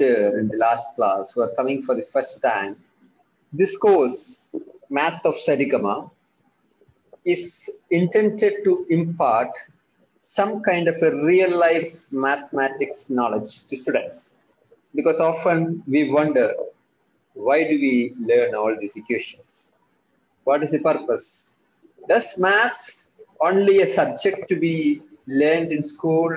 in the last class who are coming for the first time, this course, Math of Sarigama, is intended to impart some kind of a real life mathematics knowledge to students. Because often we wonder, why do we learn all these equations? What is the purpose? Does maths only a subject to be learned in school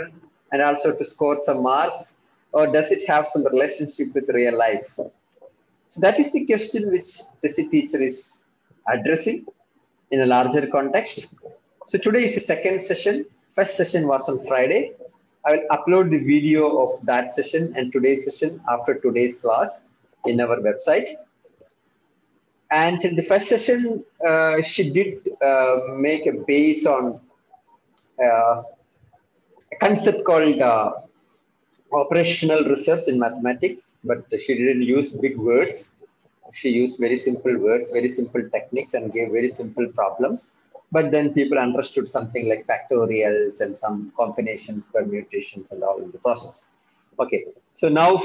and also to score some marks, or does it have some relationship with real life? So that is the question which the teacher is addressing in a larger context. So today is the second session. First session was on Friday. I will upload the video of that session and today's session after today's class in our website. And in the first session, she did make a base on a concept called operational research in mathematics, but she didn't use big words. She used very simple words, very simple techniques, and gave very simple problems. But then people understood something like factorials and some combinations, permutations, and all in the process. Okay, so now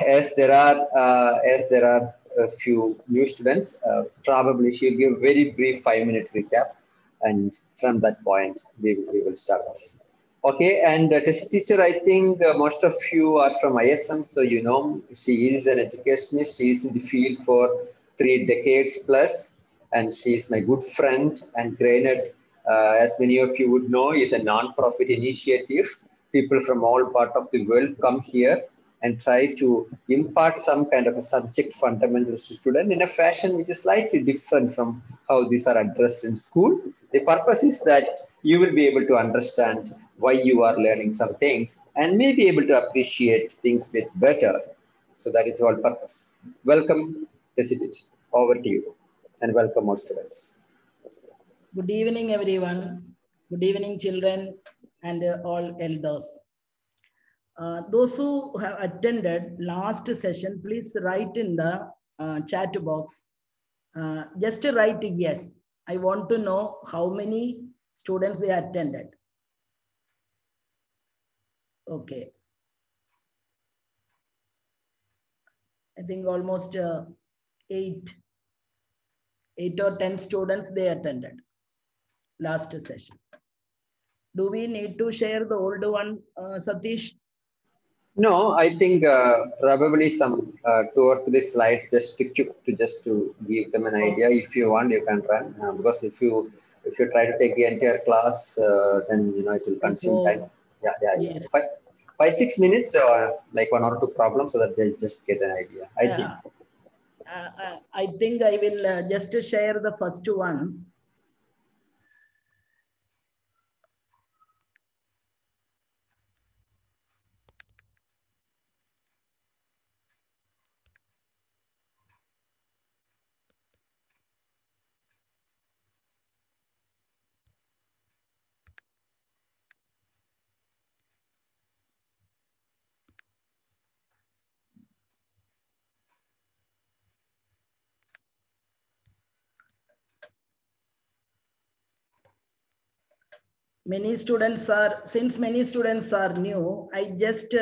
as there are a few new students, probably she'll give a very brief 5-minute recap, and from that point we will start off. Okay, and test teacher, I think most of you are from ISM, so you know she is an educationist. She is in the field for 3 decades plus, and she is my good friend. And Granite, as many of you would know, is a non-profit initiative. People from all part of the world come here and try to impart some kind of a subject fundamentals to students in a fashion which is slightly different from how these are addressed in school. The purpose is that you will be able to understand why you are learning some things and may be able to appreciate things bit better. So that is all purpose. Welcome, Desidit. Over to you. And welcome all students. Good evening, everyone. Good evening, children and all elders. Those who have attended last session, please write in the chat box. Just write yes. I want to know how many students they attended. Okay. I think almost 8 or 10 students they attended last session. Do we need to share the old one, Satish? No, I think probably some 2 or 3 slides just to give them an idea. If you want, you can run because if you try to take the entire class, then you know it will consume time. Yeah. Yes. 5-6 minutes, like 1 or 2 problems, so that they just get an idea. I think I will just share the first one. Since many students are new, I just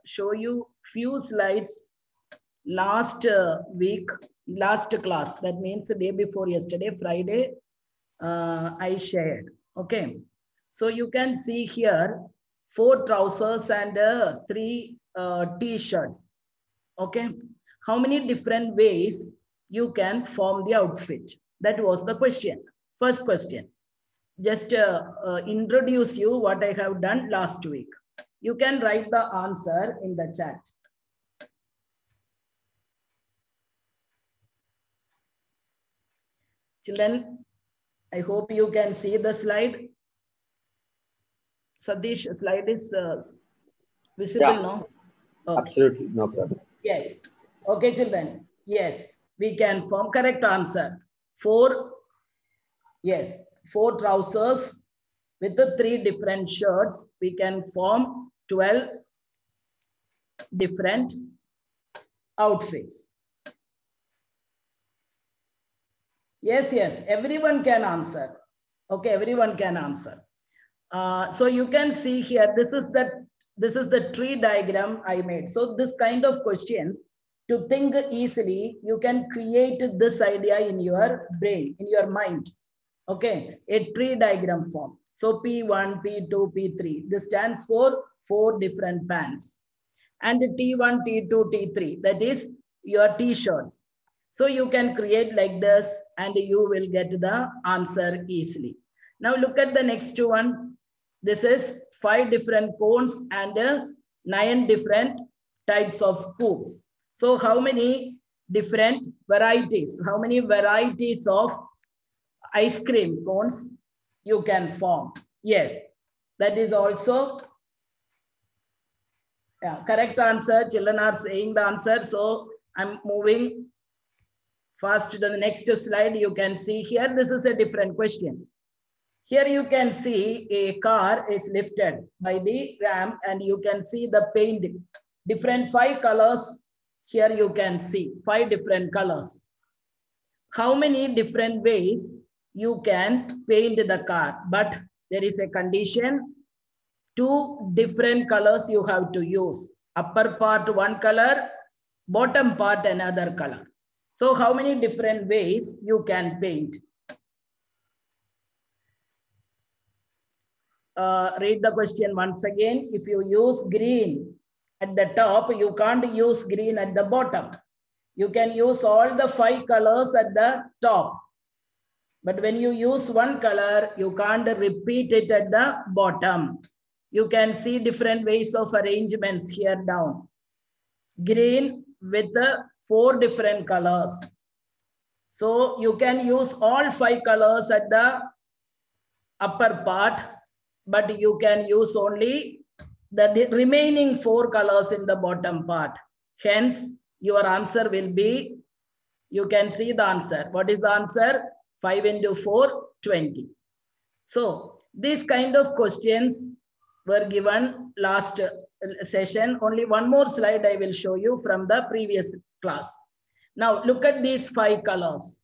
show you few slides last week, last class. That means the day before yesterday, Friday, I shared. Okay. So you can see here 4 trousers and 3 t-shirts. Okay. How many different ways you can form the outfit? That was the question. First question. Just introduce you what I have done last week. You can write the answer in the chat. Children, I hope you can see the slide. Satish, slide is visible, Yeah, no? Okay. Absolutely, no problem. Yes. Okay, children. Yes, we can form correct answer. 4, yes, 4 trousers with the 3 different shirts. We can form 12 different outfits. Yes, everyone can answer. Okay, everyone can answer. So you can see here, this is this is the tree diagram I made. So this kind of questions, to think easily, you can create this idea in your brain, in your mind. Okay, a tree diagram form. So P1, P2, P3. This stands for 4 different pants. And T1, T2, T3. That is your T-shirts. So you can create like this and you will get the answer easily. Now look at the next one. This is 5 different cones and 9 different types of scoops. So how many different varieties? How many varieties of ice cream cones you can form? Yes, that is also correct answer. Children are saying the answer. So I'm moving fast to the next slide. You can see here, this is a different question. Here you can see a car is lifted by the ramp and you can see the paint, different 5 colors. Here you can see 5 different colors. How many different ways you can paint the car? But there is a condition, 2 different colors you have to use. Upper part 1 color, bottom part another color. So how many different ways you can paint? Read the question once again. If you use green at the top, you can't use green at the bottom. You can use all the 5 colors at the top. But when you use 1 color, you can't repeat it at the bottom. You can see different ways of arrangements here down. Green with 4 different colors. So you can use all 5 colors at the upper part, but you can use only the remaining 4 colors in the bottom part. Hence, your answer will be, you can see the answer. What is the answer? 5 into 4, 20. So these kind of questions were given last session. Only one more slide I will show you from the previous class. Now look at these 5 colors.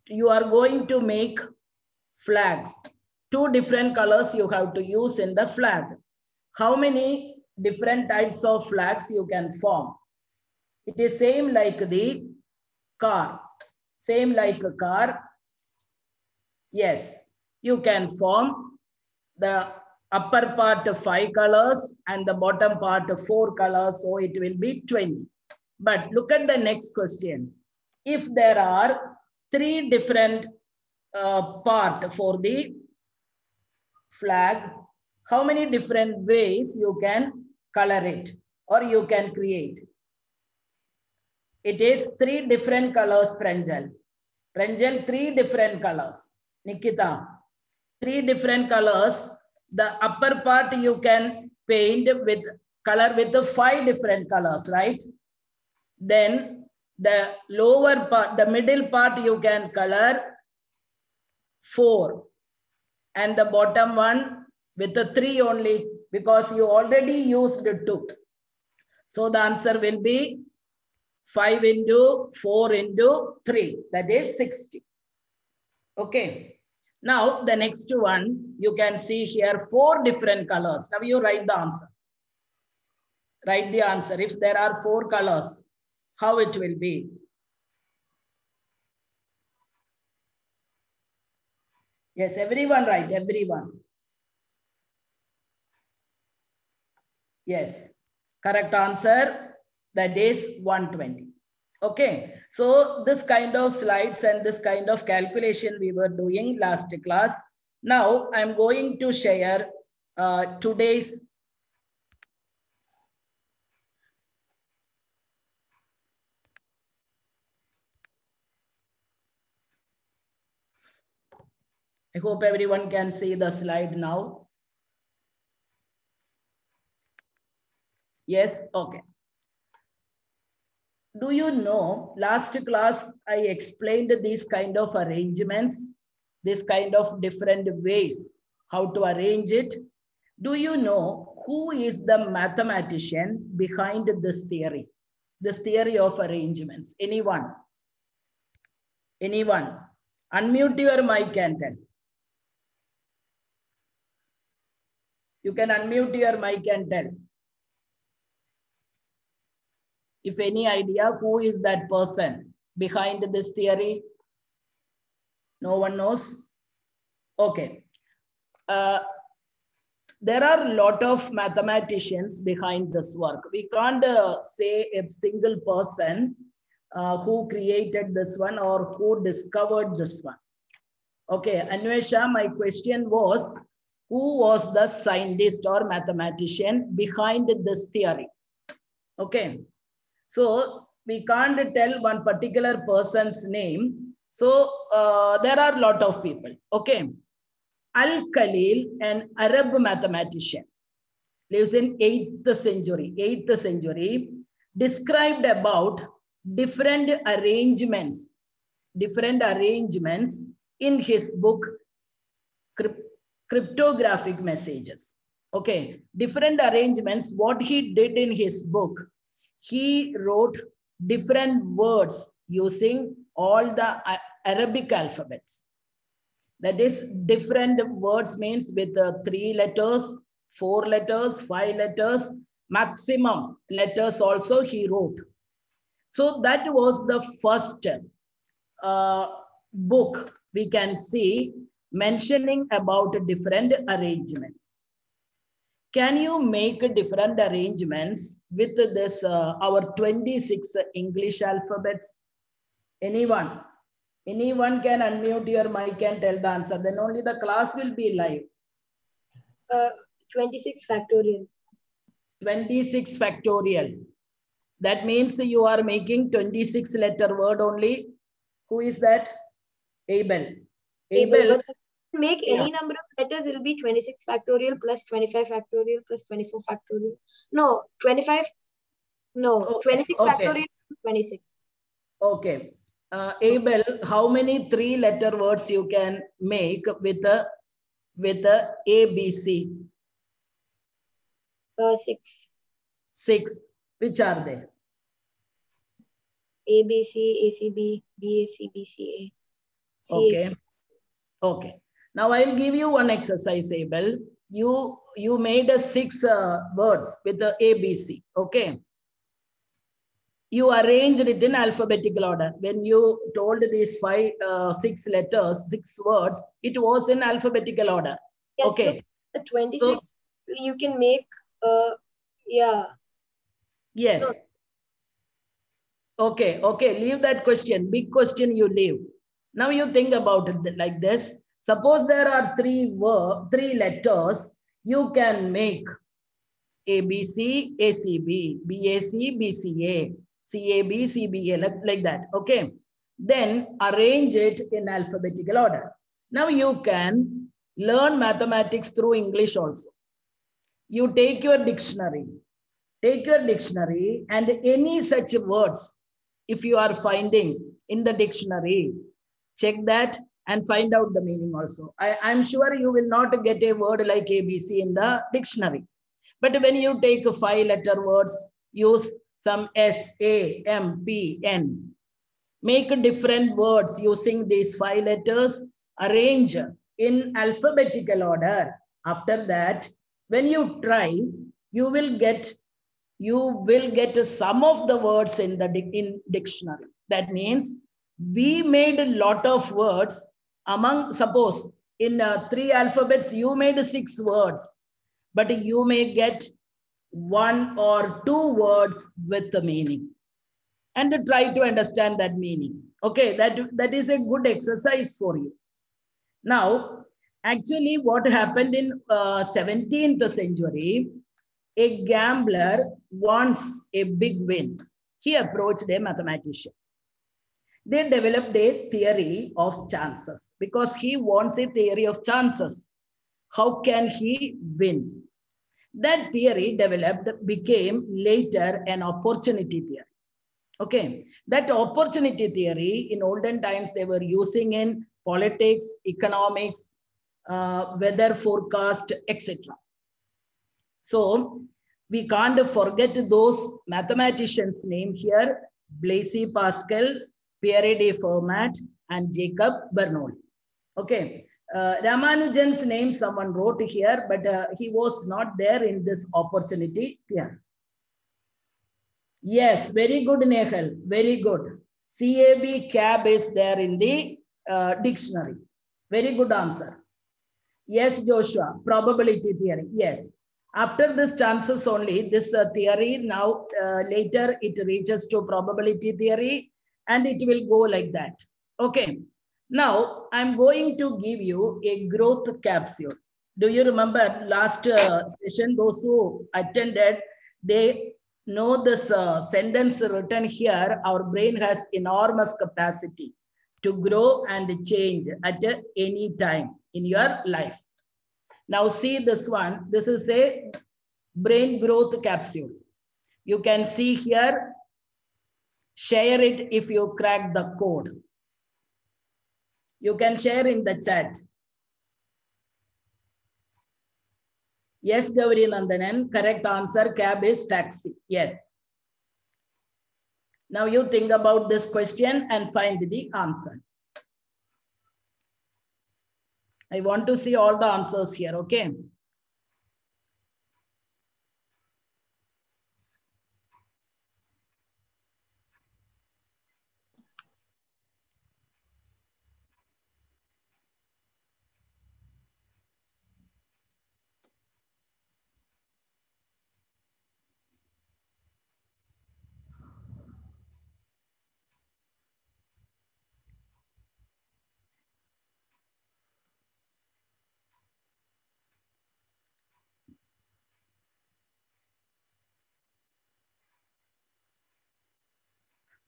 You are going to make flags. 2 different colors you have to use in the flag. How many different types of flags you can form? It is same like the car. Same like a car. Yes, you can form the upper part 5 colors and the bottom part 4 colors. So it will be 20. But look at the next question. If there are 3 different parts for the flag, how many different ways you can color it or you can create? It is 3 different colors, Pranjal. Pranjal, 3 different colors. Nikita, 3 different colors. The upper part you can paint with color with the 5 different colors, right? Then the lower part, the middle part you can color 4. And the bottom one with the 3 only, because you already used 2. So the answer will be 5 into 4 into 3. That is 60. Okay. Now the next one, you can see here 4 different colors. Now you write the answer. Write the answer. If there are 4 colors, how it will be? Yes, everyone write, everyone. Yes, correct answer, that is 120. Okay, so this kind of slides and this kind of calculation we were doing last class. Now I'm going to share today's I hope everyone can see the slide now. Yes, okay. Do you know, last class I explained these kind of arrangements, this kind of different ways how to arrange it. Do you know who is the mathematician behind this theory of arrangements? Anyone? Anyone? Unmute your mic and tell. You can unmute your mic and tell. If any idea, who is that person behind this theory? No one knows? Okay. There are a lot of mathematicians behind this work. We can't say a single person who created this one or who discovered this one. Okay, Anvesha, my question was, who was the scientist or mathematician behind this theory? Okay, so we can't tell one particular person's name. So there are a lot of people. Okay, Al-Khalil, an Arab mathematician, lives in 8th century, described about different arrangements in his book, Cryptographic Messages. Okay, different arrangements. What he did in his book, he wrote different words using all the Arabic alphabets. That is, different words means with 3 letters, 4 letters, 5 letters, maximum letters also he wrote. So that was the first book we can see mentioning about different arrangements. Can you make different arrangements with this our 26 English alphabets? Anyone? Anyone can unmute your mic and tell the answer. Then only the class will be live. 26 factorial. 26 factorial. That means you are making 26 letter word only. Who is that? Abel. But make any number of letters, it will be 26 factorial plus 25 factorial plus 24 factorial. No, 25. No, okay. 26 factorial plus 26. Okay. Abel, how many 3-letter words you can make with a ABC? 6. 6. Which are they? ABC, ACB, BAC, BCA. Okay. Okay. Now I will give you one exercise, Abel. You made a 6 words with the ABC. Okay. You arranged it in alphabetical order. When you told these 6 letters, 6 words, it was in alphabetical order. Yes, okay. So 26, so, you can make, yeah. Yes. No. Okay, okay. Leave that question. Big question you leave. Now you think about it like this. Suppose there are 3 letters. You can make ABC, ACB, BAC, BCA. CAB, CBA, like that. Okay. Then arrange it in alphabetical order. Now you can learn mathematics through English also. You take your dictionary. Take your dictionary and any such words, if you are finding in the dictionary, check that and find out the meaning also. I'm sure you will not get a word like ABC in the dictionary. But when you take 5-letter words, use some S, A, M, P, N. Make different words using these 5 letters, arrange in alphabetical order. After that, when you try, you will get some of the words in the dictionary. That means we made a lot of words among, suppose in 3 alphabets, you made 6 words, but you may get 1 or 2 words with the meaning and try to understand that meaning. Okay, that is a good exercise for you. Now, actually what happened in 17th century, a gambler wants a big win. He approached a mathematician. They developed a theory of chances because he wants a theory of chances. How can he win? That theory developed became later an opportunity theory. Okay, that opportunity theory in olden times they were using in politics, economics, weather forecast, etc. So we can't forget those mathematicians' names here: Blaise Pascal, Pierre de Fermat, and Jacob Bernoulli. Okay, Ramanujan's name someone wrote here, but he was not there in this opportunity here. Yes, very good, Nehal. Very good. cab is there in the dictionary. Very good answer. Yes, Joshua. Probability theory. Yes. After this chances only, this theory now later it reaches to probability theory and it will go like that. Okay. Now I'm going to give you a growth capsule. Do you remember last session? Those who attended, they know this sentence written here. Our brain has enormous capacity to grow and change at any time in your life. Now see this one. This is a brain growth capsule. You can see here. Share it if you crack the code. You can share in the chat. Yes, Gauri Nandanan, correct answer, cab is taxi. Yes. Now you think about this question and find the answer. I want to see all the answers here, okay?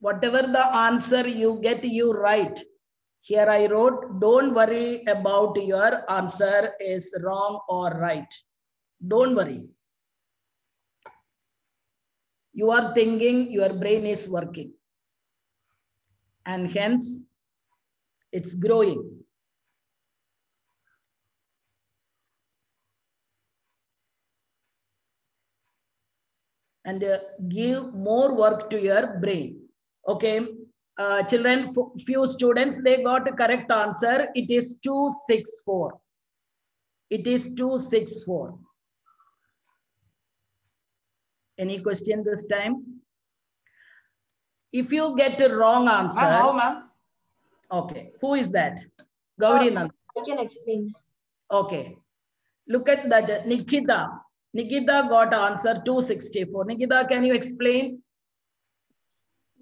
Whatever the answer you get, you write. Here I wrote, don't worry about your answer is wrong or right. Don't worry. You are thinking, your brain is working. And hence, it's growing. And give more work to your brain. Okay, children, few students, they got a correct answer. It is 264. It is 264. Any question this time? If you get a wrong answer. How, ma'am? Okay, who is that? Gauri Nand. I can explain. Okay, look at that. Nikita. Nikita got answer 264. Nikita, can you explain?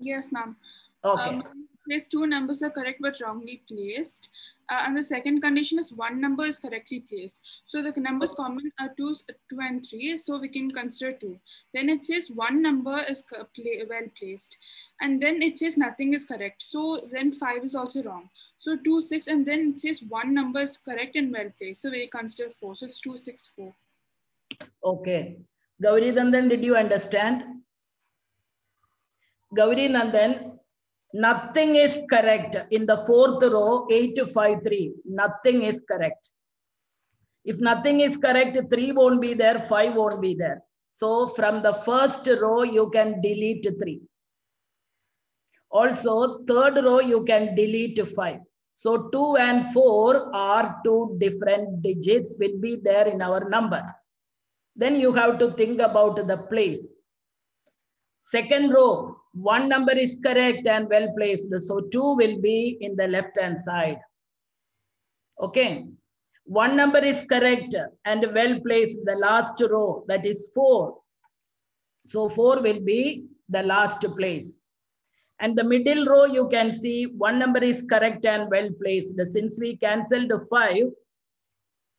Yes, ma'am. Okay. Placed two numbers are correct but wrongly placed. And the second condition is one number is correctly placed. So the numbers common are 2 and 3. So we can consider 2. Then it says one number is well placed. And then it says nothing is correct. So then 5 is also wrong. So 2, 6, and then it says one number is correct and well placed. So we consider 4. So it's 2, 6, 4. Okay. Gauri Nandan, did you understand? Gauri Nandan, nothing is correct in the fourth row, 853. Nothing is correct. If nothing is correct, 3 won't be there, 5 won't be there. So from the first row, you can delete 3. Also, third row, you can delete 5. So 2 and 4 are 2 different digits will be there in our number. Then you have to think about the place. Second row, one number is correct and well placed. So 2 will be in the left hand side. Okay. One number is correct and well placed. The last row, that is 4. So 4 will be the last place. And the middle row, you can see one number is correct and well placed. Since we cancelled 5,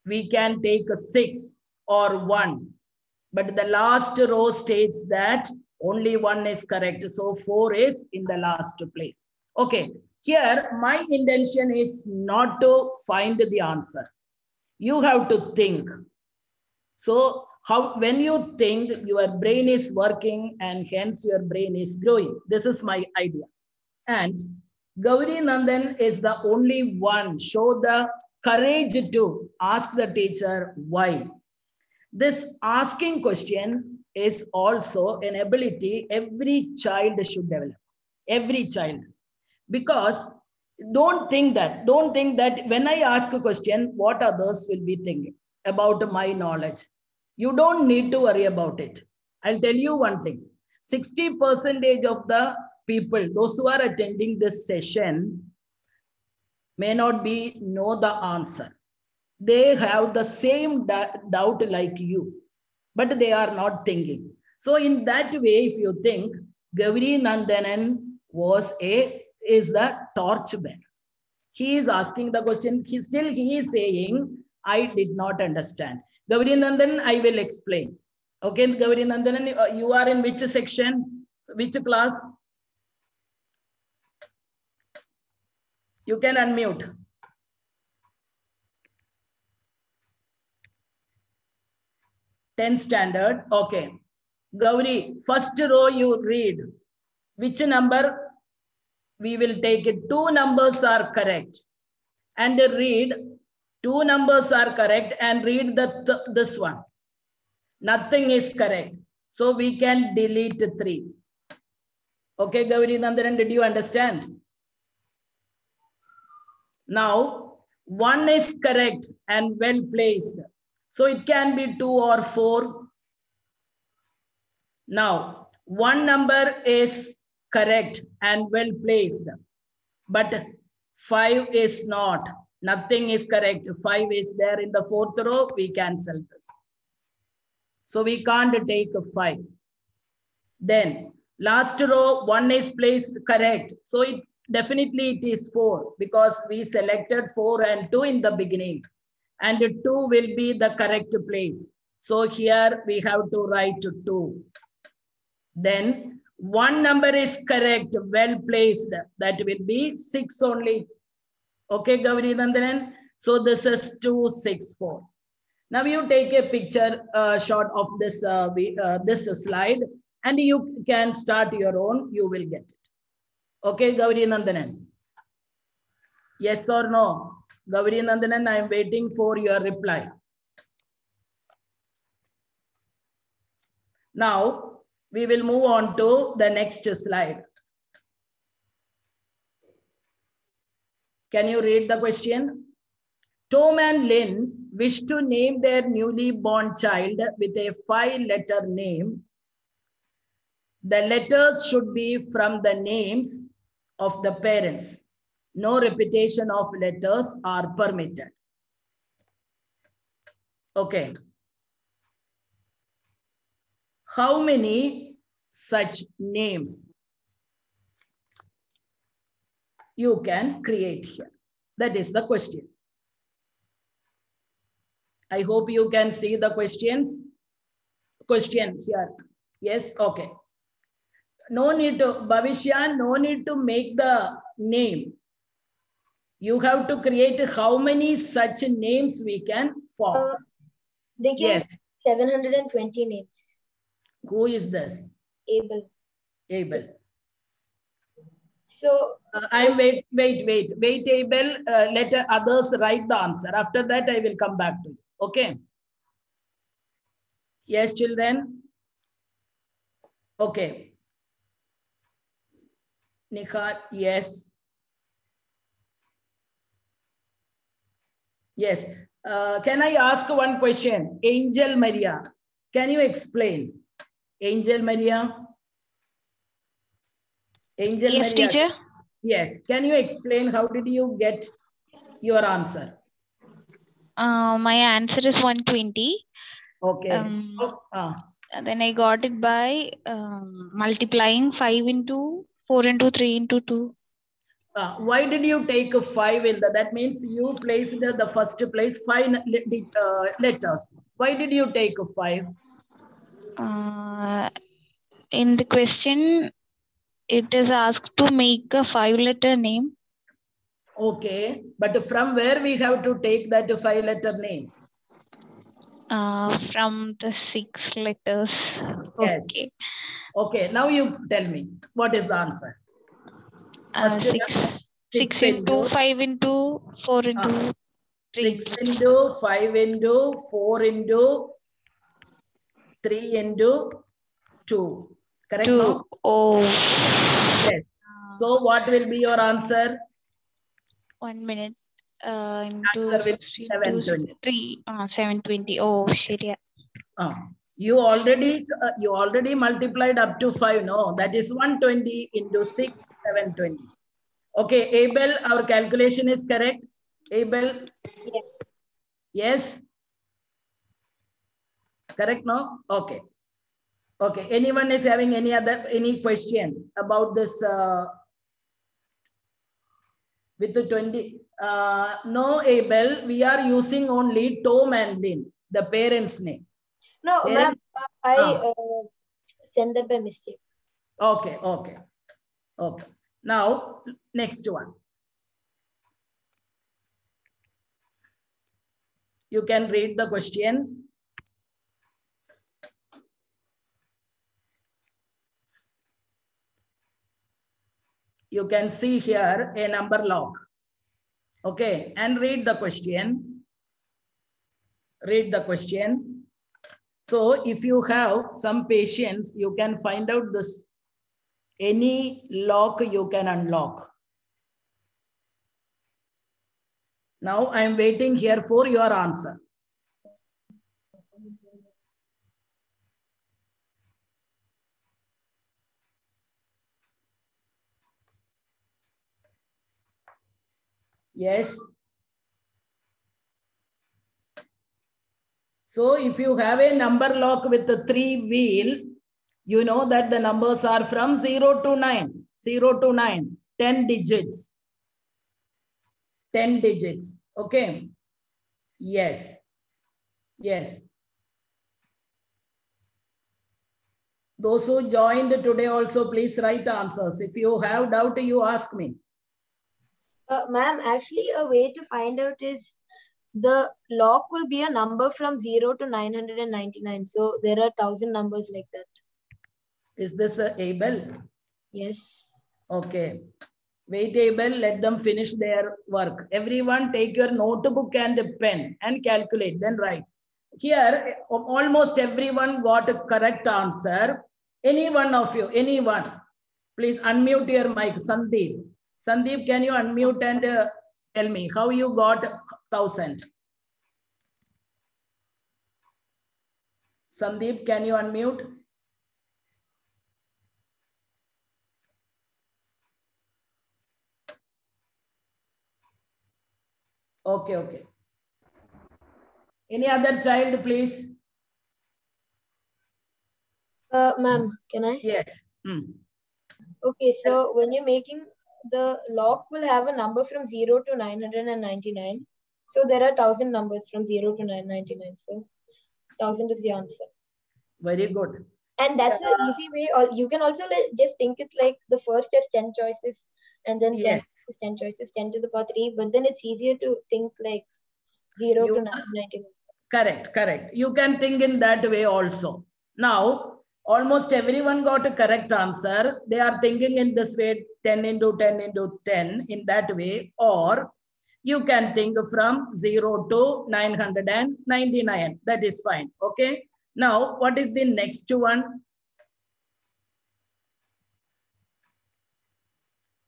we can take 6 or 1. But the last row states that only 1 is correct. So 4 is in the last place. Okay. Here, my intention is not to find the answer. You have to think. So when you think, your brain is working and hence your brain is growing. This is my idea. And Gauri Nandan is the only one show the courage to ask the teacher why. This asking question is also an ability every child should develop. Every child. Because Don't think that. Don't think that when I ask a question, what others will be thinking about my knowledge. You don't need to worry about it. I'll tell you one thing. 60% of the people, those who are attending this session, may not know the answer. They have the same doubt like you, but they are not thinking. So in that way, if you think, Gauri Nandanan is the torchbearer. He is asking the question. He is saying, I did not understand. Gauri Nandanan, I will explain. Okay, Gauri Nandanan, you are in which section? Which class? You can unmute. Tenth standard. Okay. Gauri, first row you read. Which number? We will take it. 2 numbers are correct. And read. 2 numbers are correct. And read this one. Nothing is correct. So we can delete 3. Okay, Gauri Nandanan, did you understand? Now, 1 is correct and well placed. So it can be 2 or 4. Now, 1 number is correct and well placed, but 5 is not. Nothing is correct. 5 is there in the 4th row. We cancel this. So we can't take a 5. Then last row, 1 is placed correct. So it definitely it is 4 because we selected 4 and 2 in the beginning. And 2 will be the correct place. So here we have to write 2. Then 1 number is correct, well placed. That will be 6 only. Okay, Gauri Nandanan. So this is 2, 6, 4. Now you take a picture shot of this, this slide and you can start your own. You will get it. Okay, Gauri Nandanan. Yes or no? Gauri Nandanan, I am waiting for your reply. Now, we will move on to the next slide. Can you read the question? Tom and Lynn wish to name their newly born child with a 5-letter name. The letters should be from the names of the parents. No repetition of letters are permitted. Okay. How many such names you can create here? That is the question. I hope you can see the questions. Question here. Yes, okay. No need to, Bhavishya, no need to make the name. You have to create how many such names we can form. They give 720 names. Who is this? Abel. Abel. So wait, Abel. Let others write the answer. After that, I will come back to you. Okay. Yes, children. Okay. Nikhat, yes. Yes. Can I ask one question? Angel Maria, can you explain? Angel Maria? Angel yes, Maria. teacher. Yes. Can you explain how did you get your answer? My answer is 120. Okay. Then I got it by multiplying 5 into 4 into 3 into 2. Why did you take a 5 in the? That means you placed the first place 5 letters. Why did you take a 5? In the question, it is asked to make a 5-letter name. Okay, but from where we have to take that 5-letter name? From the 6 letters. Yes. Okay. Okay, now you tell me, what is the answer? 6 into 5 into 4 into 3. 6 into 5 into 4 into 3 into 2. Correct? 2. No? Oh. Yes. So what will be your answer? 1 minute. Into Answer will be 16 720. 3 720. Oh shit, yeah. You already multiplied up to 5. No, that is 120 into 6, 720. Okay, Abel, our calculation is correct. Abel? Yeah. Yes? Correct, no? Okay. Okay, anyone is having any question about this with the 20? No, Abel, we are using only Tom and Lynn, the parents' name. No, ma'am, I sent that by mistake. Okay. Now, next one. You can read the question. You can see here a number log. Okay, and read the question. Read the question. So if you have some patience, you can find out this. Any lock you can unlock. Now I am waiting here for your answer. Yes. So if you have a number lock with a 3 wheel, you know that the numbers are from 0 to 9. 0 to 9, 10 digits. 10 digits. Okay. Yes. Yes. Those who joined today also, please write answers. If you have doubt, you ask me. Ma'am, actually a way to find out is the log will be a number from 0 to 999. So there are 1000 numbers like that. Is this Abel? Yes. Okay. Wait, Abel, let them finish their work. Everyone take your notebook and a pen and calculate, then write. Here, almost everyone got a correct answer. Any one of you, anyone, please unmute your mic. Sandeep. Sandeep, can you unmute and tell me how you got 1000? Sandeep, can you unmute? Okay. Any other child, please? Ma'am, can I? Yes. Okay, so when you're making the log will have a number from 0 to 999. So there are 1000 numbers from 0 to 999. So 1000 is the answer. Very good. And that's the easy way. Or you can also just think it like the first has 10 choices and then 10 is 10 choices, 10 to the power 3. But then it's easier to think like 0 to 999. Correct. You can think in that way also. Now, almost everyone got a correct answer. They are thinking in this way, 10 into 10 into 10 in that way. Or you can think from 0 to 999. That is fine. Okay. Now, what is the next one?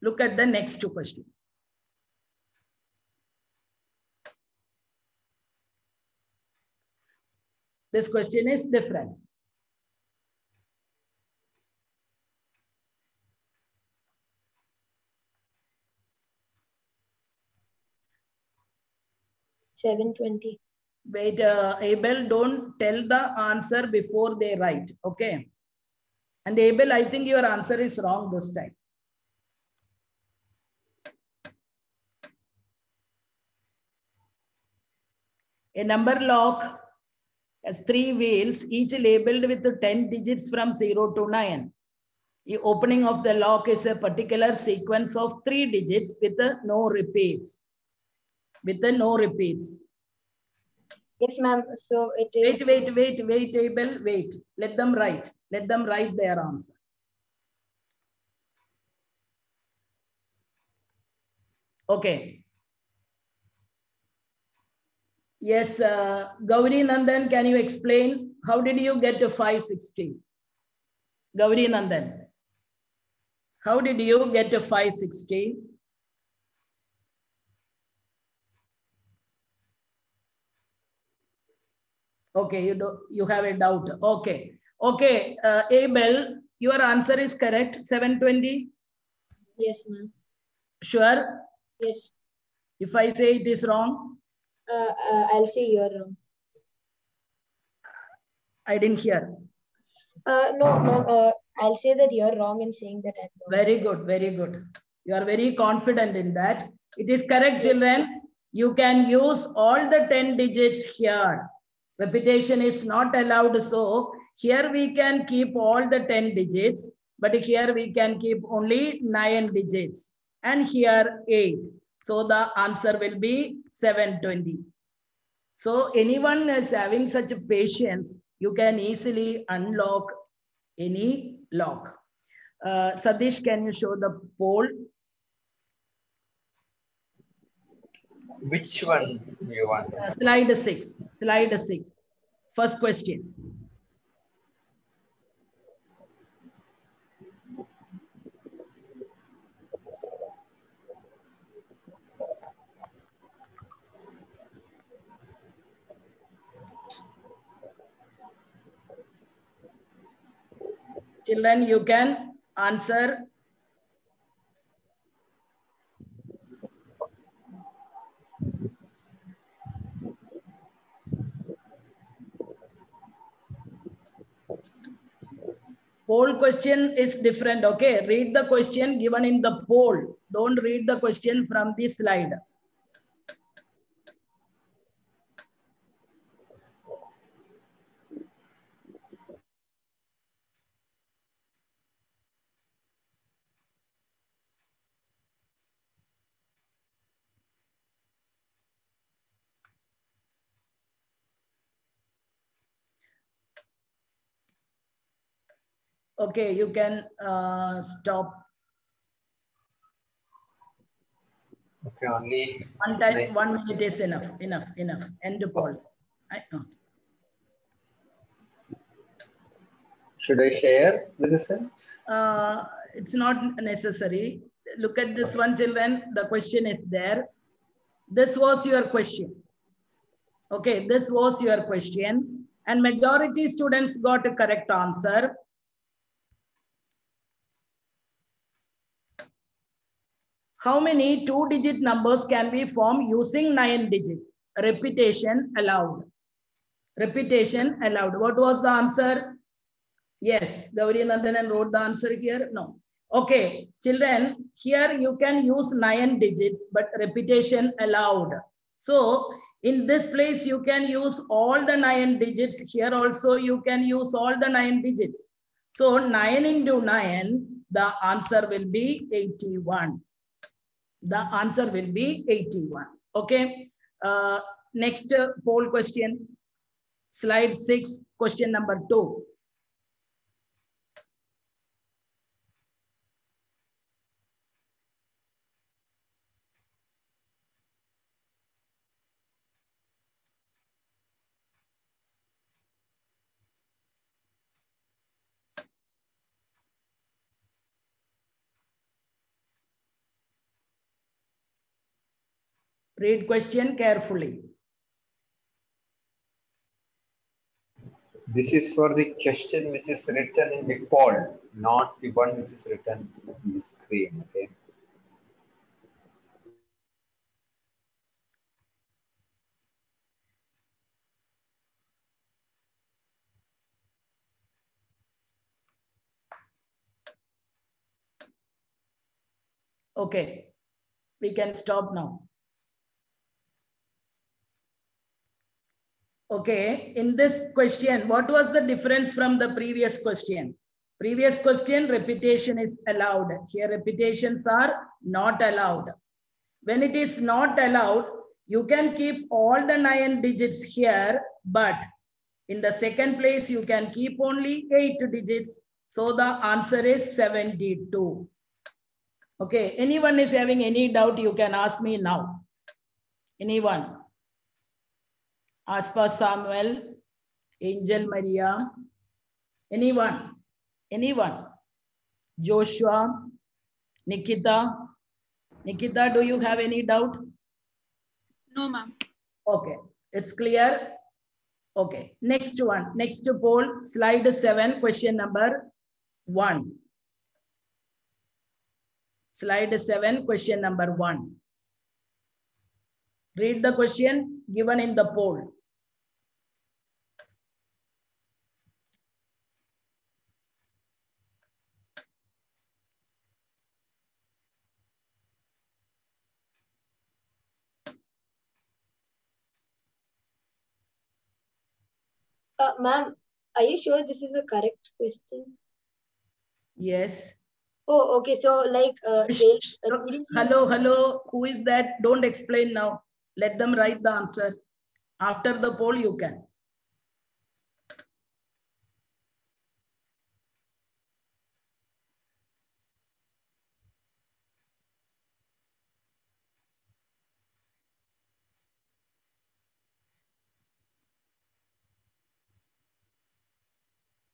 Look at the next question. This question is different. $720. Wait, Abel, don't tell the answer before they write. Okay. And Abel, I think your answer is wrong this time. A number lock has 3 wheels, each labeled with 10 digits from 0 to 9. The opening of the lock is a particular sequence of 3 digits with no repeats. Yes, ma'am. So it is. Wait, Abel, wait. Let them write. Let them write their answer. Okay. Yes, Gauri Nandan, can you explain how did you get to 560? Gauri Nandan, how did you get to 560? Okay, you have a doubt. Okay. Okay, Abel, your answer is correct. 720. Yes, ma'am. Sure. Yes. If I say it is wrong, I'll say you're wrong. I didn't hear. No, ma'am. I'll say that you're wrong in saying that I'm wrong. Very good, very good. You are very confident in that. It is correct, children. You can use all the 10 digits here. Repetition is not allowed. So here we can keep all the 10 digits, but here we can keep only 9 digits. And here 8. So the answer will be 720. So anyone is having such a patience, you can easily unlock any lock. Sadish, can you show the poll? Which one do you want? Slide 6. Slide 6. First question. Children, you can answer. Poll question is different, okay? Read the question given in the poll. Don't read the question from this slide. Okay, you can stop. Okay, only One time, 1 minute is enough. Enough. End the poll. Should I share the result? It's not necessary. Look at this one, children. The question is there. This was your question. Okay, this was your question. And majority students got a correct answer. How many 2-digit numbers can be formed using 9 digits? Repetition allowed. Repetition allowed. What was the answer? Yes, Gauri Nandanan wrote the answer here. No. Okay, children, here you can use 9 digits, but repetition allowed. So in this place, you can use all the 9 digits. Here also, you can use all the 9 digits. So 9 into 9, the answer will be 81. The answer will be 81. Okay. Next poll question. Slide 6, question number 2. Read question carefully. This is for the question which is written in the poll, not the one which is written in the screen. Okay. Okay, we can stop now. Okay, in this question, what was the difference from the previous question? Previous question, repetition is allowed. Here, repetitions are not allowed. When it is not allowed, you can keep all the 9 digits here, but in the second place, you can keep only 8 digits. So the answer is 72. Okay, anyone is having any doubt, you can ask me now. Anyone? Aspa Samuel, Angel Maria, anyone? Anyone? Joshua, Nikita. Nikita, do you have any doubt? No, ma'am. Okay, it's clear. Okay, next one. Next poll, slide 7, question number 1. Slide 7, question number 1. Read the question given in the poll. Ma'am, are you sure this is a correct question? Yes. Oh, okay. So like, Hello. Who is that? Don't explain now. Let them write the answer. After the poll, you can.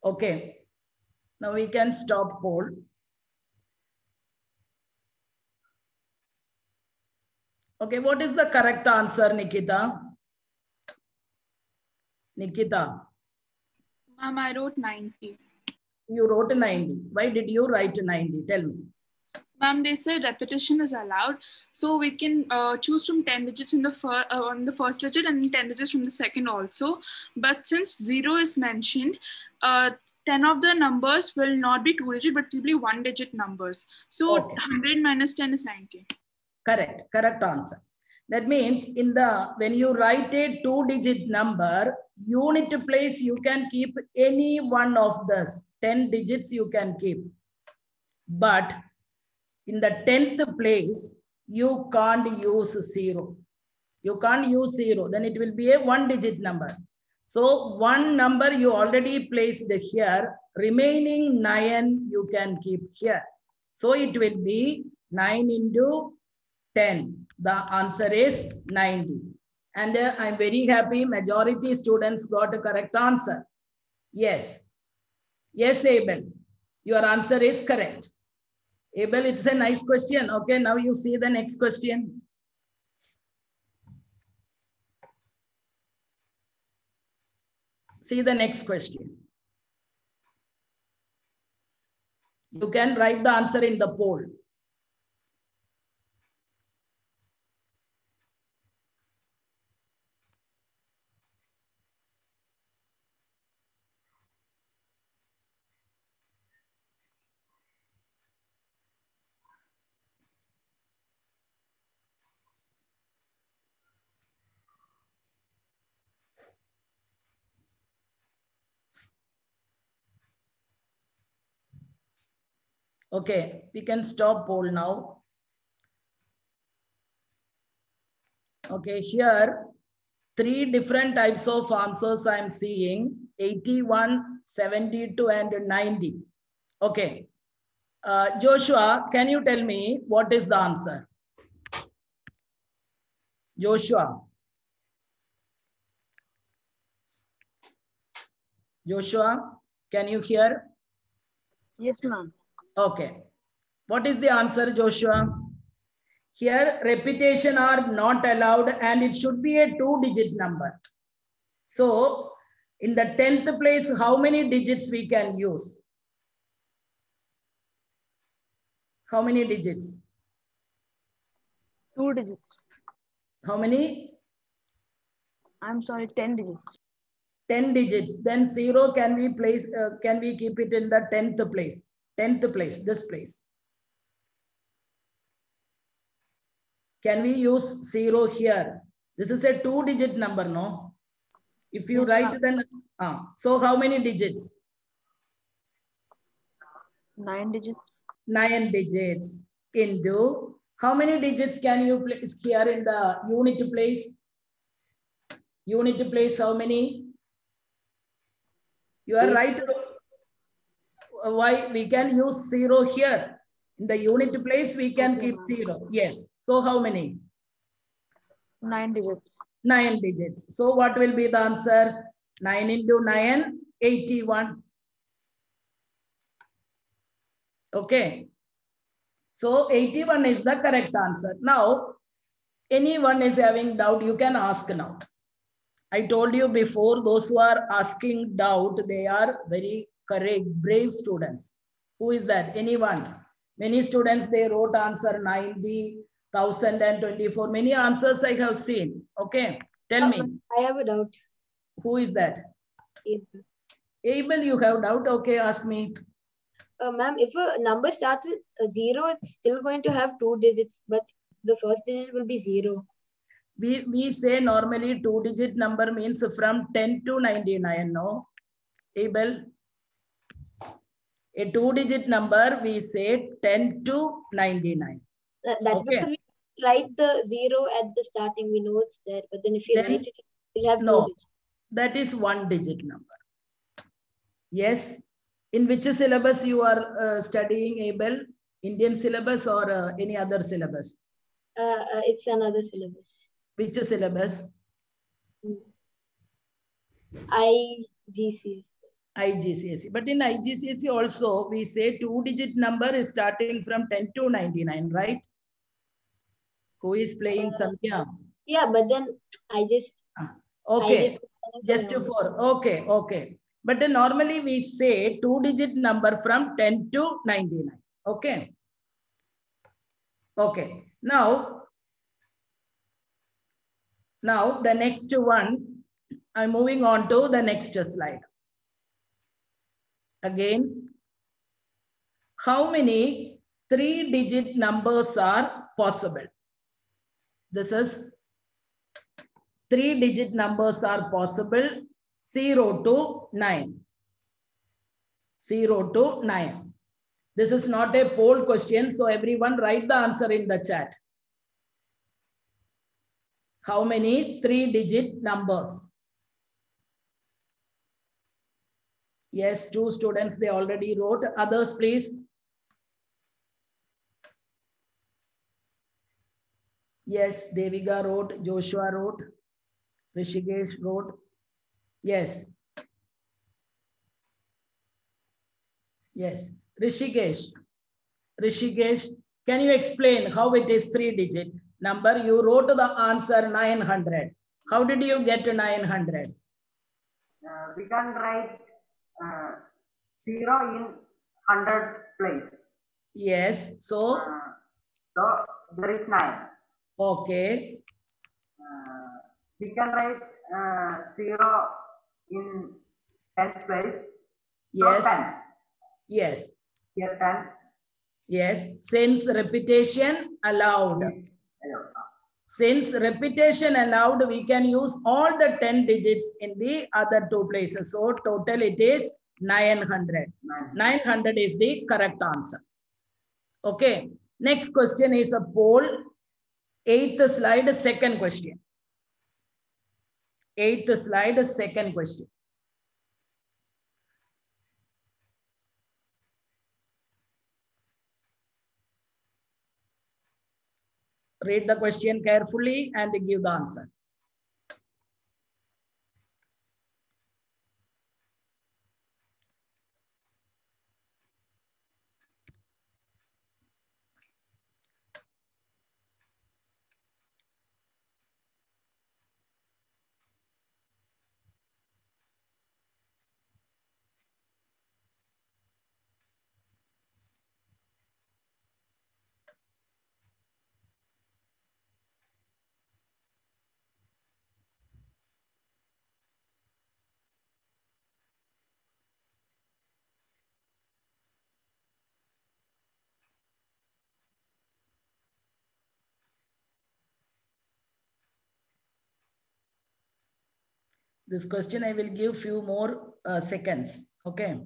Okay. Now we can stop poll. Okay, what is the correct answer, Nikita? Nikita. Ma'am, I wrote 90. You wrote 90. Why did you write 90? Tell me. Ma'am, they said repetition is allowed. So we can choose from 10 digits in the on the first digit and 10 digits from the second also. But since 0 is mentioned, 10 of the numbers will not be 2 digit, but will be 1 digit numbers. So okay. 100 minus 10 is 90. Correct answer. That means when you write a 2-digit number, unit place you can keep any one of those 10 digits you can keep. But in the 10th place, you can't use 0. You can't use 0. Then it will be a 1-digit number. So one number you already placed here. Remaining 9 you can keep here. So it will be 9 into 10. The answer is 90. And I'm very happy majority students got a correct answer. Yes. Yes, Abel. Your answer is correct. Abel, it's a nice question. Okay, now you see the next question. See the next question. You can write the answer in the poll. Okay, we can stop poll now. Okay, here 3 different types of answers I'm seeing: 81, 72, and 90. Okay, Joshua, can you tell me what is the answer? Joshua. Joshua, can you hear? Yes, ma'am. Okay. What is the answer, Joshua? Here, repetition are not allowed and it should be a 2-digit number. So, in the 10th place, how many digits we can use? How many digits? 2 digits. How many? I'm sorry, 10 digits. 10 digits. Then 0 can we place? Can we keep it in the 10th place? 10th place, this place. Can we use 0 here? This is a 2-digit number, no? If you yes, write then, so how many digits? 9 digits. 9 digits into, how many digits can you place here in the unit place? Unit place, how many? You are right. Why we can use 0 here? In the unit place, we can keep 0. Yes. So how many? 9 digits. 9 digits. So what will be the answer? 9 into 9, 81. Okay. So 81 is the correct answer. Now, anyone is having doubt, you can ask now. I told you before, those who are asking doubt, they are very correct, brave students. Who is that? Anyone? Many students, they wrote answer 90,024. Many answers I have seen. Okay, tell me. I have a doubt. Who is that? Abel. Abel, you have doubt? Okay, ask me. Ma'am, if a number starts with a 0, it's still going to have 2 digits, but the first digit will be 0. We say normally 2-digit number means from 10 to 99, no? Abel? A 2-digit number, we say 10 to 99. That's okay. because we write the 0 at the starting, we know it's there, but then if you write it, we'll have 2 digits. That is 1-digit number. Yes. In which syllabus you are studying, Abel? Indian syllabus or any other syllabus? It's another syllabus. Which syllabus? IGCSE. IGCSE. But in IGCSE also, we say 2-digit number is starting from 10 to 99, right? Who is playing Samya? Yeah, but then I just... Okay, just for, okay. But then normally we say 2-digit number from 10 to 99, okay? Okay, now the next one, I'm moving on to the next slide. Again, how many 3-digit numbers are possible? This is 3-digit numbers are possible, 0 to 9. 0 to 9. This is not a poll question, so everyone write the answer in the chat. How many 3-digit numbers? Yes, 2 students, they already wrote. Others, please. Yes, Devika wrote, Joshua wrote, Rishikesh wrote. Yes. Yes, Rishikesh, can you explain how it is 3-digit number? You wrote the answer 900. How did you get 900? We can write 0 in hundreds place. Yes, so? So there is 9. Okay. We can write 0 in tens place. So Yes. 10. Yes. Here 10. Yes, since repetition allowed. Since repetition allowed, we can use all the 10 digits in the other 2 places. So total it is 900. 900 is the correct answer. Okay. Next question is a poll. 8th slide, second question. 8th slide, second question. Read the question carefully and give the answer. This question I will give few more seconds. Okay.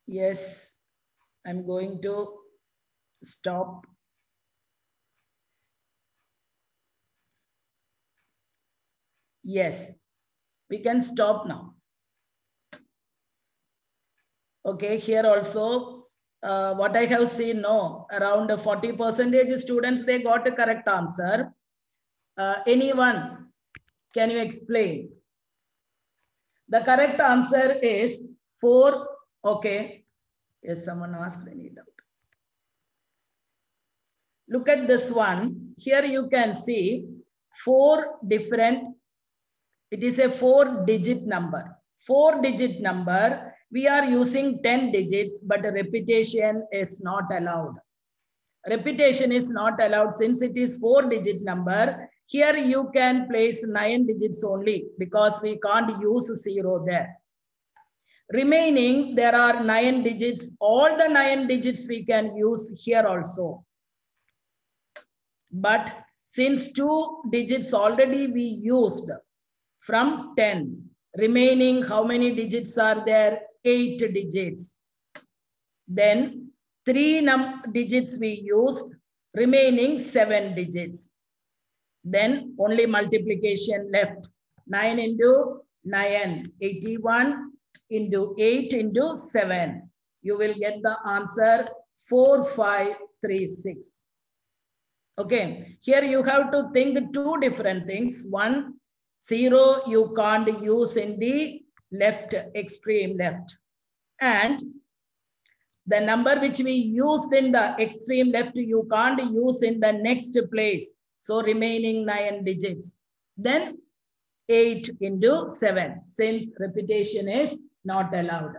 Yes, I'm going to stop. Yes, we can stop now. Okay, here also, what I have seen, no, around 40% students, they got a correct answer. Anyone, can you explain? The correct answer is 4. Okay. Yes, someone asked any doubt. Look at this one. Here you can see 4 different. It is a 4-digit number. 4-digit number. We are using 10 digits, but repetition is not allowed. Repetition is not allowed since it is 4-digit number. Here you can place 9 digits only because we can't use 0 there. Remaining, there are 9 digits. All the 9 digits we can use here also. But since 2 digits already we used from 10, remaining how many digits are there? 8 digits. Then 3 digits we used, remaining 7 digits. Then only multiplication left. 9 into 9, 81 into 8 into 7. You will get the answer 4536. Okay, here you have to think 2 different things. 1, 0 you can't use in the left, extreme left. And the number which we used in the extreme left, you can't use in the next place. So remaining 9 digits. Then 8 into 7, since repetition is not allowed.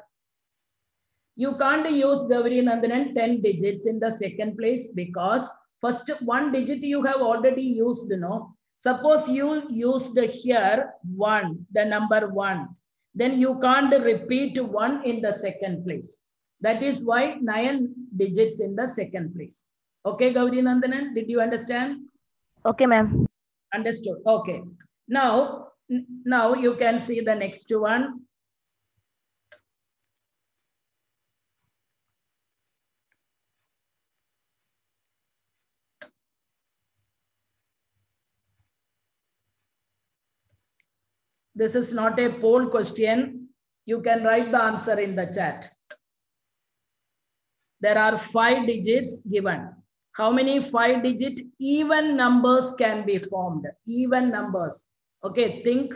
You can't use Gauri Nandanan 10 digits in the second place because first 1 digit you have already used, no? Suppose you used here 1, the number 1. Then you can't repeat 1 in the second place. That is why 9 digits in the second place. Okay, Gauri Nandanan, did you understand? Okay, ma'am. Understood. Okay. Now you can see the next one. This is not a poll question. You can write the answer in the chat. There are 5 digits given. How many 5-digit even numbers can be formed? Even numbers. Okay, think.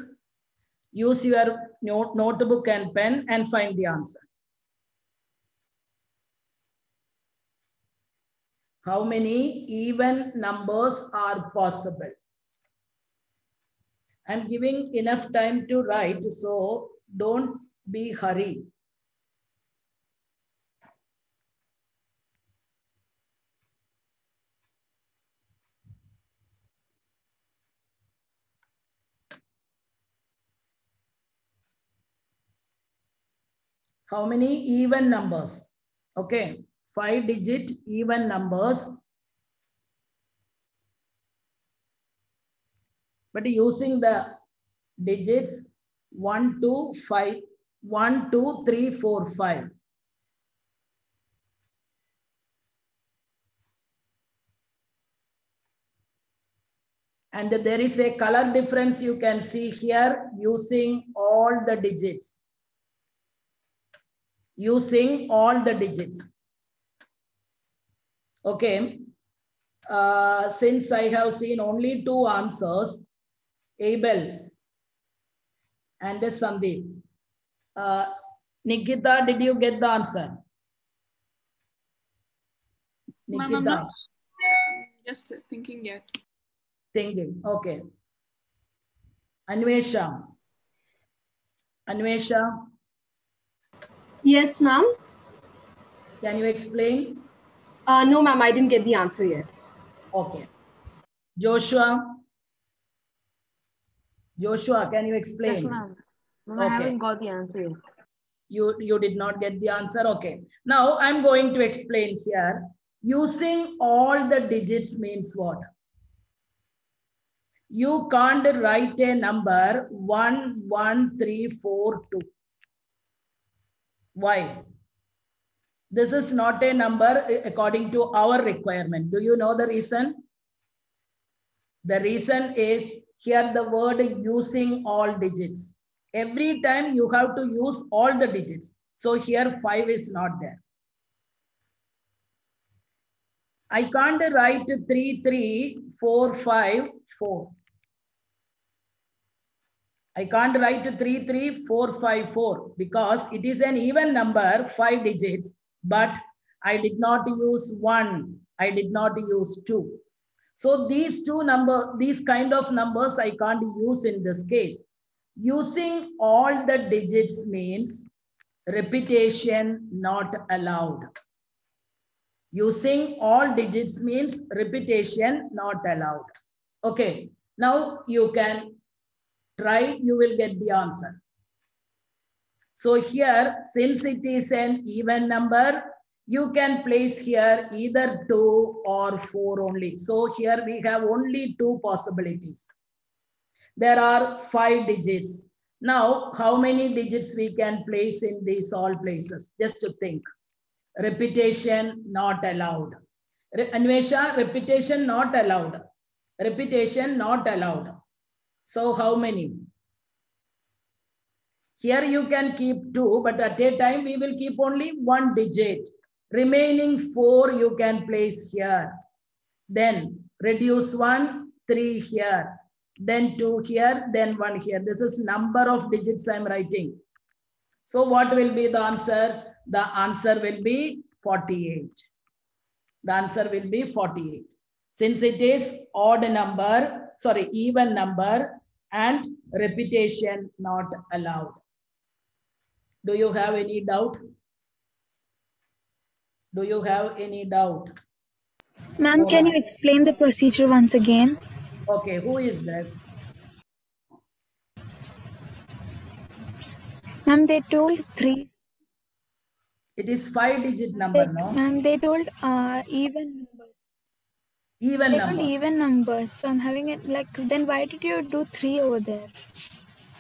Use your notebook and pen and find the answer. How many even numbers are possible? I'm giving enough time to write, so don't be hurry. How many even numbers? Okay, 5-digit even numbers. But using the digits 1, 2, 5, 1, 2, 3, 4, 5. And there is a color difference you can see here using all the digits. Using all the digits. Okay. Since I have seen only 2 answers, Abel and Sandeep. Nikita, did you get the answer? Ma'am, I'm not just thinking yet. Thinking, okay. Anvesha. Anvesha. Yes, ma'am. Can you explain? No, ma'am, I didn't get the answer yet. Okay. Joshua. Joshua, can you explain? Yes, ma'am. Okay. I haven't got the answer yet. You did not get the answer. Okay. Now I'm going to explain here. Using all the digits means what? You can't write a number 1, 1, 3, 4, 2. Why? This is not a number according to our requirement. Do you know the reason? The reason is here the word using all digits. Every time you have to use all the digits. So here 5 is not there. I can't write 3, 3, 4, 5, 4. I can't write 33454 because it is an even number, 5 digits, but I did not use 1. I did not use 2. So these kind of numbers I can't use in this case. Using all the digits means repetition not allowed. Using all digits means repetition not allowed. Okay, now you can try, you will get the answer. So here, since it is an even number, you can place here either 2 or 4 only. So here we have only 2 possibilities. There are 5 digits. Now, how many digits we can place in these all places? Just to think. Repetition not allowed. Anvesha, repetition not allowed. Repetition not allowed. So how many? Here you can keep 2, but at a time we will keep only 1 digit. Remaining 4 you can place here. Then reduce 1, 3 here. Then 2 here, then 1 here. This is number of digits I am writing. So what will be the answer? The answer will be 48. The answer will be 48. Since it is odd number, sorry, even number and repetition not allowed. Do you have any doubt? Do you have any doubt? Ma'am, can you explain the procedure once again? Okay, who is this? Ma'am, they told 3. It is 5-digit number, no? Ma'am, they told even numbers. Even number. Told even numbers. So I'm having it like, then why did you do 3 over there?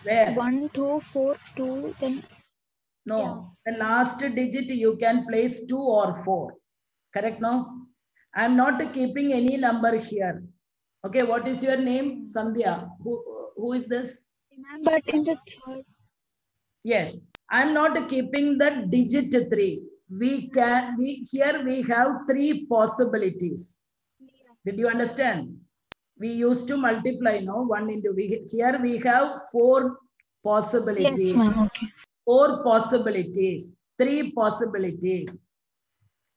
Where? 1, 2, 4, 2, then. No, yeah. The last digit you can place 2 or 4. Correct now? I am not keeping any number here. Okay, what is your name? Sandhya. Who is this? But in the third. Yes, I am not keeping the digit 3. Here we have 3 possibilities. Did you understand? We used to multiply, no? 1 into here we have 4 possibilities. Yes, ma'am. Okay. 4 possibilities, 3 possibilities,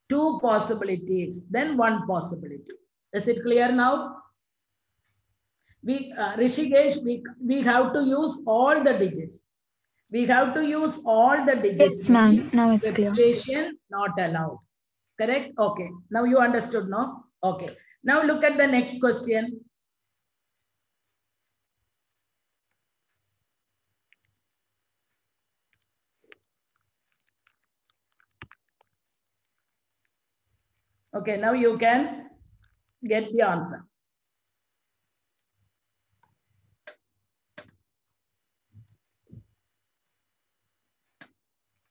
2 possibilities, then 1 possibility. Is it clear now? Rishikesh, we have to use all the digits. We have to use all the digits. Yes, ma'am. Now it's clear. Repetition not allowed. Correct? Okay. Now you understood, no? Okay. Now look at the next question. Okay, now you can get the answer.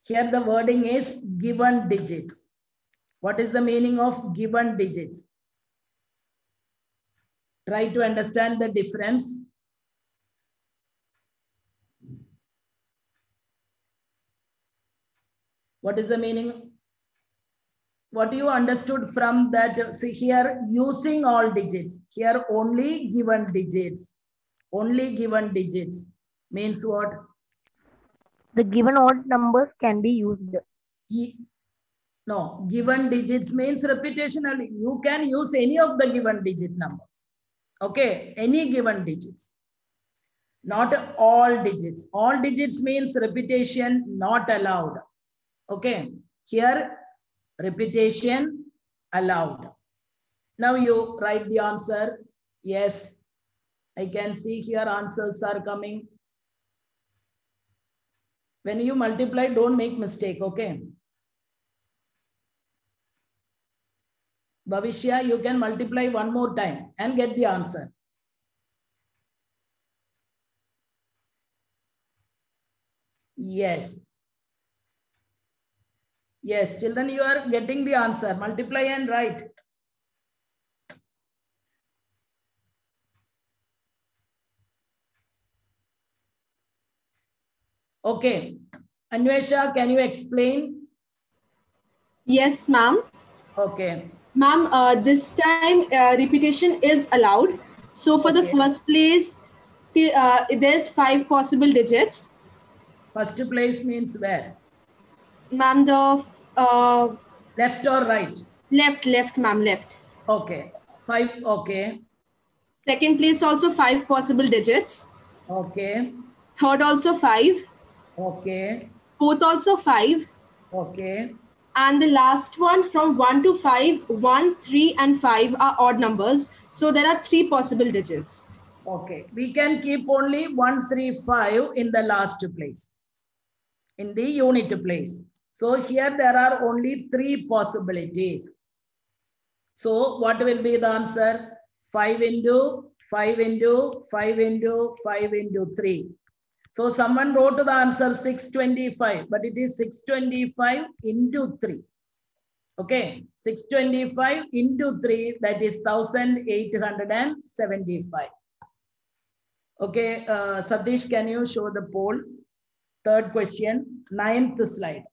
Here the wording is given digits. What is the meaning of given digits? Try to understand the difference. What is the meaning? What you understood from that? See here, using all digits. Here only given digits. Only given digits. Means what? The given odd numbers can be used. No, given digits means repetitionally. You can use any of the given digit numbers. Okay, any given digits. Not all digits. All digits means repetition not allowed. Okay, here repetition allowed. Now you write the answer. Yes, I can see here answers are coming. When you multiply, don't make mistake, okay? Bhavishya, you can multiply one more time and get the answer. Yes. Yes, children, you are getting the answer. Multiply and write. Okay. Anvesha, can you explain? Yes, ma'am. Okay. Ma'am, this time repetition is allowed. So for the first place, there's 5 possible digits. First place means where? Ma'am, the left or right? Left, ma'am, left. Okay. 5, okay. Second place also 5 possible digits. Okay. Third also 5. Okay. Fourth also 5. Okay. And the last one from 1 to 5, 1, 3, and 5 are odd numbers. So there are 3 possible digits. Okay. We can keep only 1, 3, 5 in the last place, in the unit place. So here there are only 3 possibilities. So what will be the answer? 5 into 5 into 5 into 5 into 3. So someone wrote the answer 625, but it is 625 into 3. Okay, 625 into 3, that is 1875. Okay, Satish, can you show the poll? Third question, 9th slide.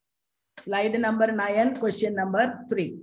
Slide number 9, question number 3.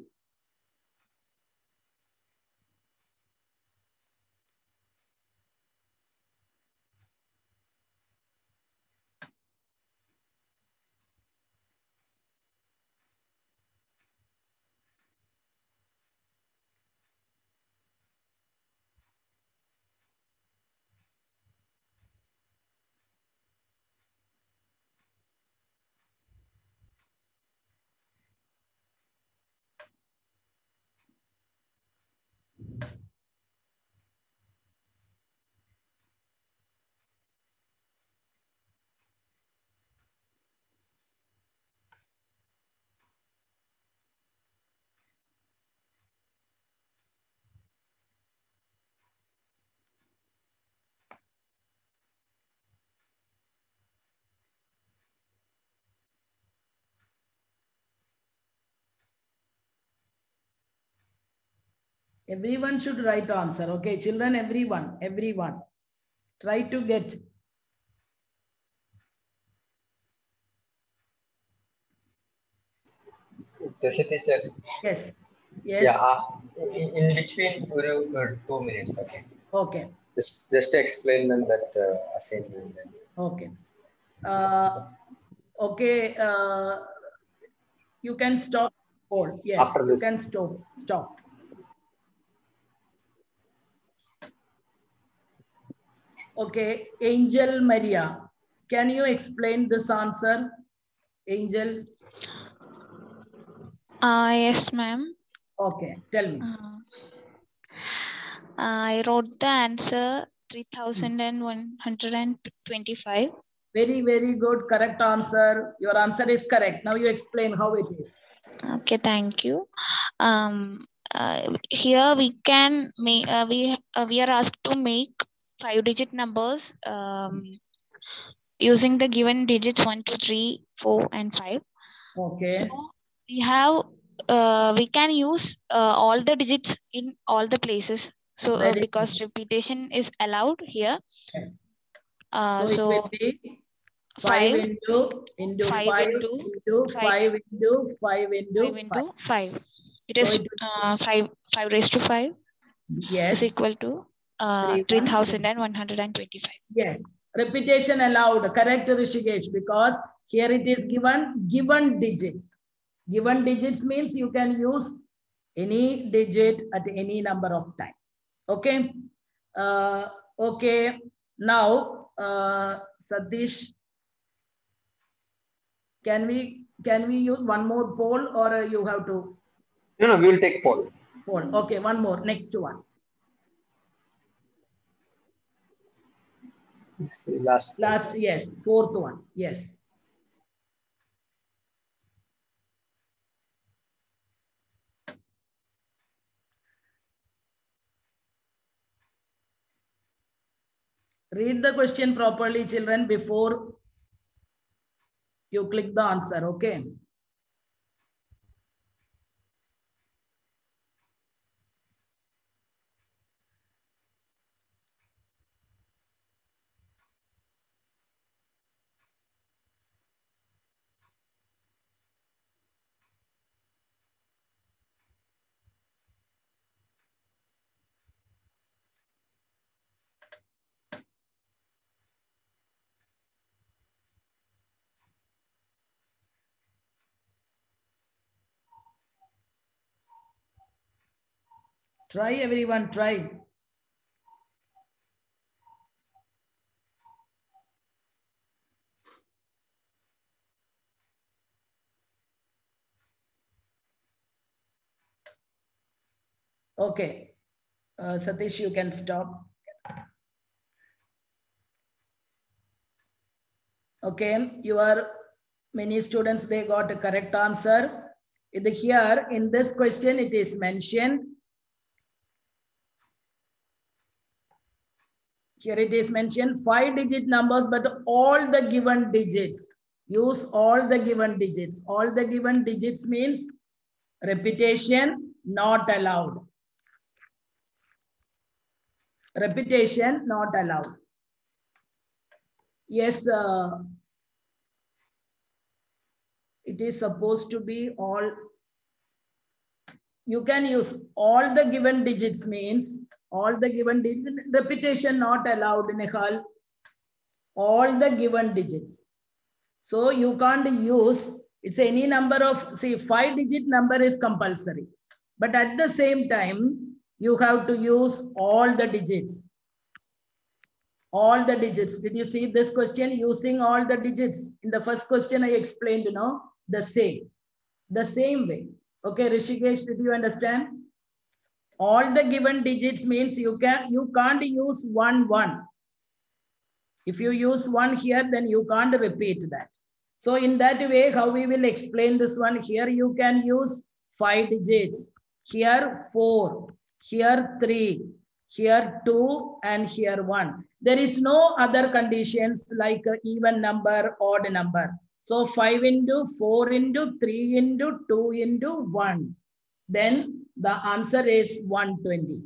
Everyone should write answer. Okay, children, everyone. Try to get. Teacher. Yes. Yes. Yeah. In between 2 minutes. Okay. Okay. Just to explain them that assignment. Okay. Okay. You can stop poll. Yes. After you this. can stop. Okay. Angel Maria, can you explain this answer? Angel. Yes, ma'am. Okay. Tell me. I wrote the answer 3125. Very, very good. Correct answer. Your answer is correct. Now you explain how it is. Okay, thank you. Here we can make we are asked to make 5-digit numbers using the given digits 1, 2, 3, 4, and 5. Okay. So we have we can use all the digits in all the places. So because repetition is allowed here. Yes. So it will be 5 into 5 into 5 into 5 into 5. It is 5 raised to 5. Yes. Is equal to 3125. Yes. Repetition allowed. Correct, Rishikesh, because here it is given digits. Given digits means you can use any digit at any number of time. Okay. Okay. Now, Satish, can we use one more poll or you have to? No, we will take poll. Poll. Okay, one more. Next one. Last, yes. Fourth one. Yes. Read the question properly, children, before you click the answer. Okay. Try everyone, try. Okay, Satish, you can stop. Okay, many students, they got a correct answer. Here in this question, it is mentioned. Here it is mentioned 5-digit numbers, but all the given digits. Use all the given digits. All the given digits means repetition not allowed. Repetition not allowed. Yes, it is supposed to be all. You can use all the given digits means all the given digits. Repetition not allowed, Nihal. All the given digits. So you can't use, it's any number of, see, 5-digit number is compulsory. But at the same time, you have to use all the digits. All the digits. Did you see this question using all the digits? In the first question, I explained, the same way. Okay, Rishikesh, did you understand? All the given digits means you can't use 1, 1. If you use 1 here, then you can't repeat that. So in that way, how we will explain this one? Here you can use 5 digits. Here 4, here 3, here 2, and here 1. There is no other conditions like even number, odd number. So 5 into 4 into 3 into 2 into 1. Then the answer is 120.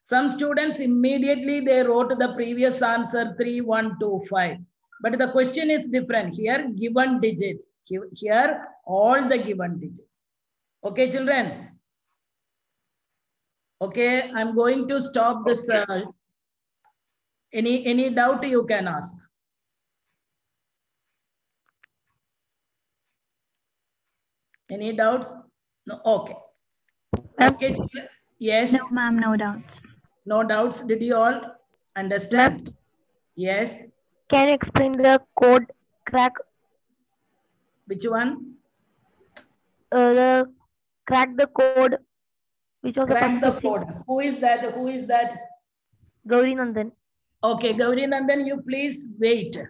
Some students immediately they wrote the previous answer 3125. But the question is different. Here given digits. Here all the given digits. Okay, children. Okay, I'm going to stop this. Any doubt you can ask. Any doubts? No. Okay. Okay. Yes. No, ma'am, no doubts. No doubts. Did you all understand? Yes. Can you explain the code crack? Which one? The crack the code. Which was crack the question? code. Who is that? Who is that? Gauri Nandan. Okay, Gauri Nandan, you please wait.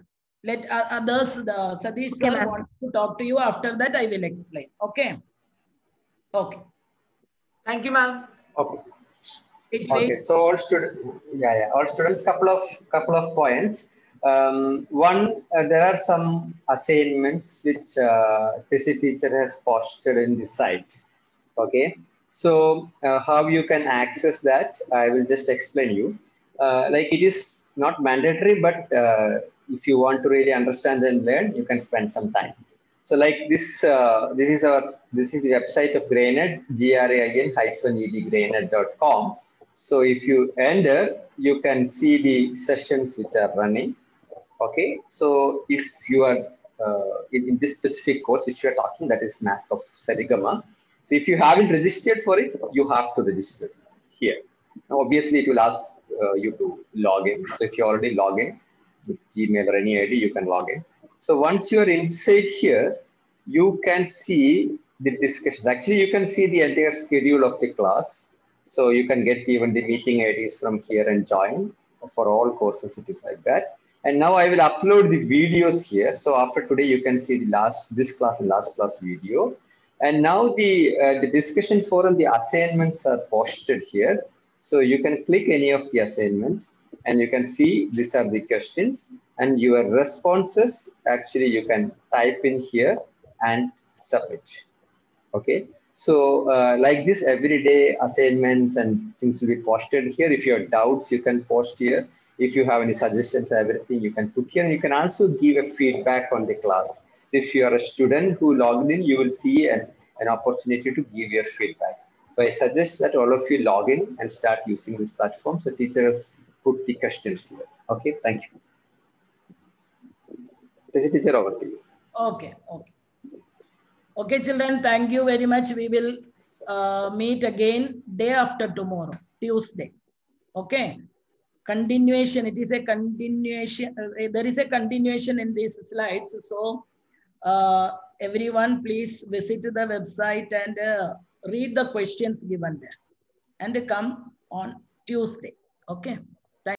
Let others, the Satish sir wants to talk to you. After that, I will explain. Okay. Okay. Thank you, ma'am. Okay. Okay. So all students, all students, couple of points. One, there are some assignments which PC teacher has posted in the site. Okay. So how you can access that, I will just explain you. Like it is not mandatory, but if you want to really understand and learn, you can spend some time. So like this, this is the website of GrainEd, grain-ed.com. So if you enter, you can see the sessions which are running. Okay. So if you are in this specific course which you are talking, that is Math of Saregama. So if you haven't registered for it, you have to register here. Now, obviously, it will ask you to log in. So if you already log in with Gmail or any ID, you can log in. So once you are inside here, you can see the discussion. Actually, you can see the entire schedule of the class. So you can get even the meeting IDs from here and join. For all courses, it is like that. And now I will upload the videos here. So after today, you can see this class and last class video. And now the discussion forum, the assignments are posted here. So you can click any of the assignments and you can see these are the questions and your responses. Actually, you can type in here and submit. Okay. So like this, everyday assignments and things will be posted here. If you have doubts, you can post here. If you have any suggestions, everything you can put here. And you can also give a feedback on the class. If you are a student who logged in, you will see an opportunity to give your feedback. So I suggest that all of you log in and start using this platform. So teachers put the questions here. Okay, thank you. Is it teacher over to you? Okay, okay. Okay, children, thank you very much. We will meet again day after tomorrow, Tuesday. Okay. Continuation, it is a continuation. There is a continuation in these slides. So everyone please visit the website and read the questions given there and come on Tuesday. Okay.